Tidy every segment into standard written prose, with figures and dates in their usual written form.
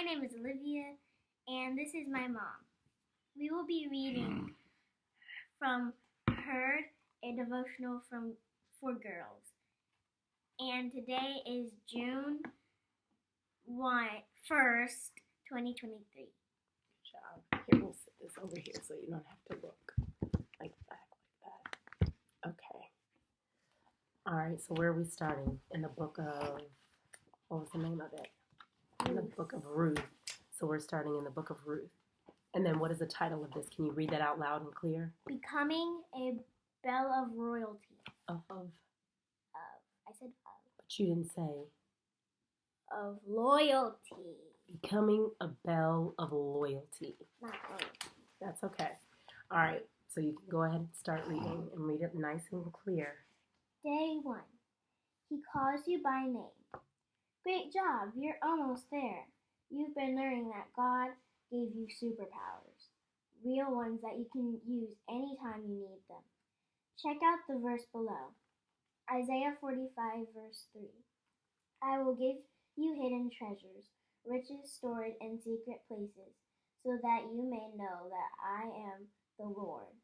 My name is Olivia, and this is my mom. We will be reading from Heard, a devotional for girls. And today is June 1st, 2023. Good job. Here, we'll sit this over here so you don't have to look like that. Okay. All right, so where are we starting? In the book of, what was the name of it? In the book of Ruth. So we're starting in the book of Ruth. And then what is the title of this? Can you read that out loud and clear? Becoming a belle of royalty. I said of. But you didn't say. Of loyalty. Becoming a belle of loyalty. Not loyalty. That's okay. All right, so you can go ahead and start reading and read it nice and clear. Day 1. He calls you by name. Great job, you're almost there. You've been learning that God gave you superpowers, real ones that you can use anytime you need them. Check out the verse below. Isaiah 45, verse 3. I will give you hidden treasures, riches stored in secret places, so that you may know that I am the Lord,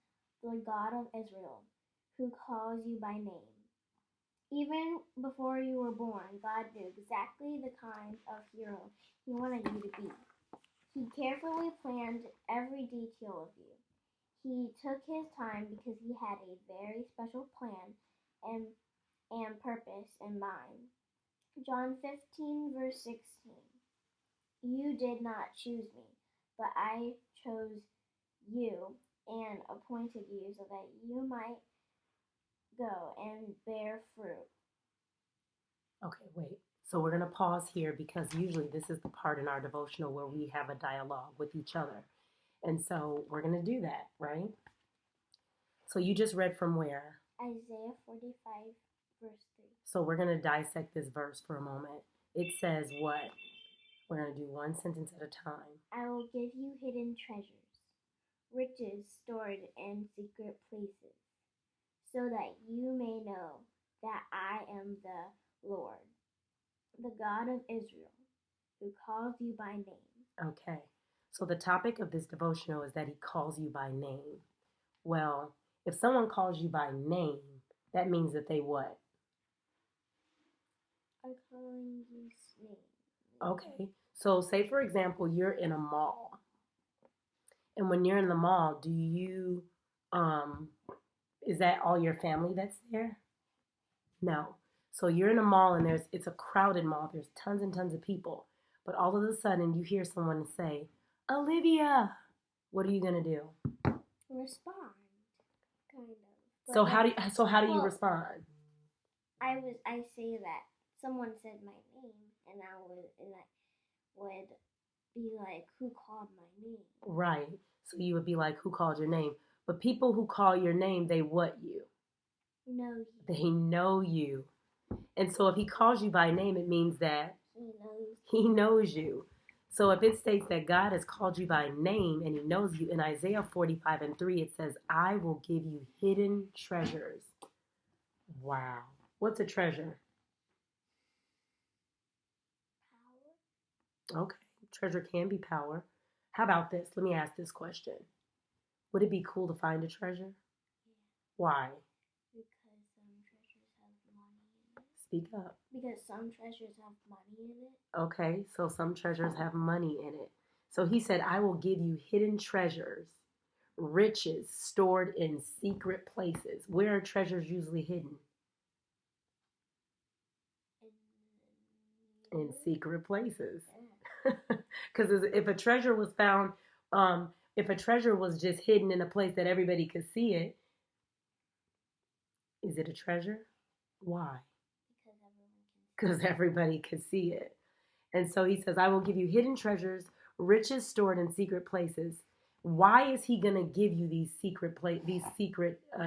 the God of Israel, who calls you by name. Even before you were born, God knew exactly the kind of hero He wanted you to be. He carefully planned every detail of you. He took His time because He had a very special plan and purpose in mind. John 15, verse 16. You did not choose me, but I chose you and appointed you so that you might go and bear fruit. Okay, wait. So we're going to pause here because usually this is the part in our devotional where we have a dialogue with each other. And so we're going to do that, right? So you just read from where? Isaiah 45, verse 3. So we're going to dissect this verse for a moment. It says what? We're going to do one sentence at a time. I will give you hidden treasures, riches stored in secret places, so that you may know that I am the Lord, the God of Israel, who calls you by name. Okay, so the topic of this devotional is that He calls you by name. Well, if someone calls you by name, that means that they what? I'm calling you name. Okay, so say for example, you're in a mall. And when you're in the mall, do you, is that all your family that's there? No. So you're in a mall and it's a crowded mall. There's tons and tons of people. But all of a sudden you hear someone say, Olivia, what are you going to do? Respond, kind of. But So how do you respond? I say that someone said my name, and I would be like, who called my name? Right. So you would be like, who called your name? But people who call your name, they what you? Know you. They know you. And so if He calls you by name, it means that He knows you. So if it states that God has called you by name and He knows you, in Isaiah 45 and 3, it says, I will give you hidden treasures. Wow. What's a treasure? Power. Okay. Treasure can be power. How about this? Let me ask this question. Would it be cool to find a treasure? Yeah. Why? Because some treasures have money in it. Speak up. Because some treasures have money in it. Okay, so some treasures have money in it. So He said, I will give you hidden treasures, riches stored in secret places. Where are treasures usually hidden? In secret places. Because if a treasure was found, if a treasure was just hidden in a place that everybody could see it, is it a treasure? Why? Because everybody could see it. And so He says, I will give you hidden treasures, riches stored in secret places. Why is He going to give you these secret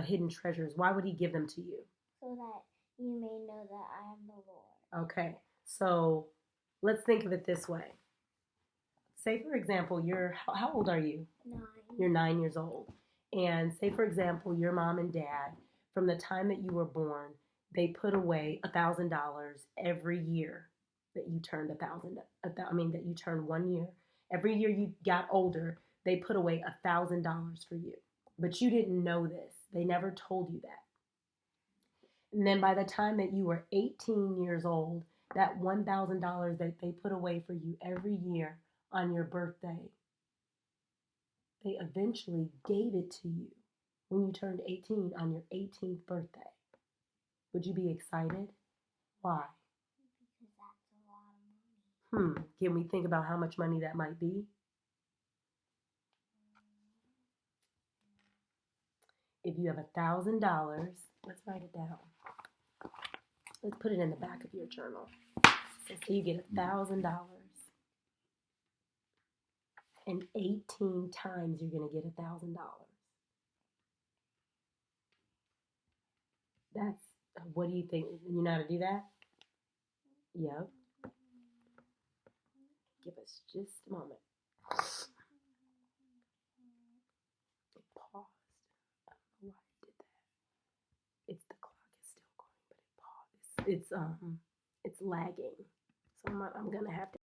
hidden treasures? Why would He give them to you? So that you may know that I am the Lord. Okay, so let's think of it this way. Say, for example, how old are you? 9. You're 9 years old. And say, for example, your mom and dad, from the time that you were born, they put away $1,000 every year. that you turned that you turned 1 year. Every year you got older, they put away $1,000 for you. But you didn't know this. They never told you that. And then by the time that you were 18 years old, that $1,000 that they put away for you every year on your birthday, they eventually gave it to you when you turned 18 on your 18th birthday. Would you be excited? Why? Because that's a lot of money. Can we think about how much money that might be? If you have $1,000, let's write it down. Let's put it in the back of your journal. So you get $1,000, and 18 times you're going to get $1,000. What do you think? You know how to do that? Yep. Give us just a moment. It paused. I don't know why it did that. The clock is still going, but it paused. It's lagging. So I'm gonna have to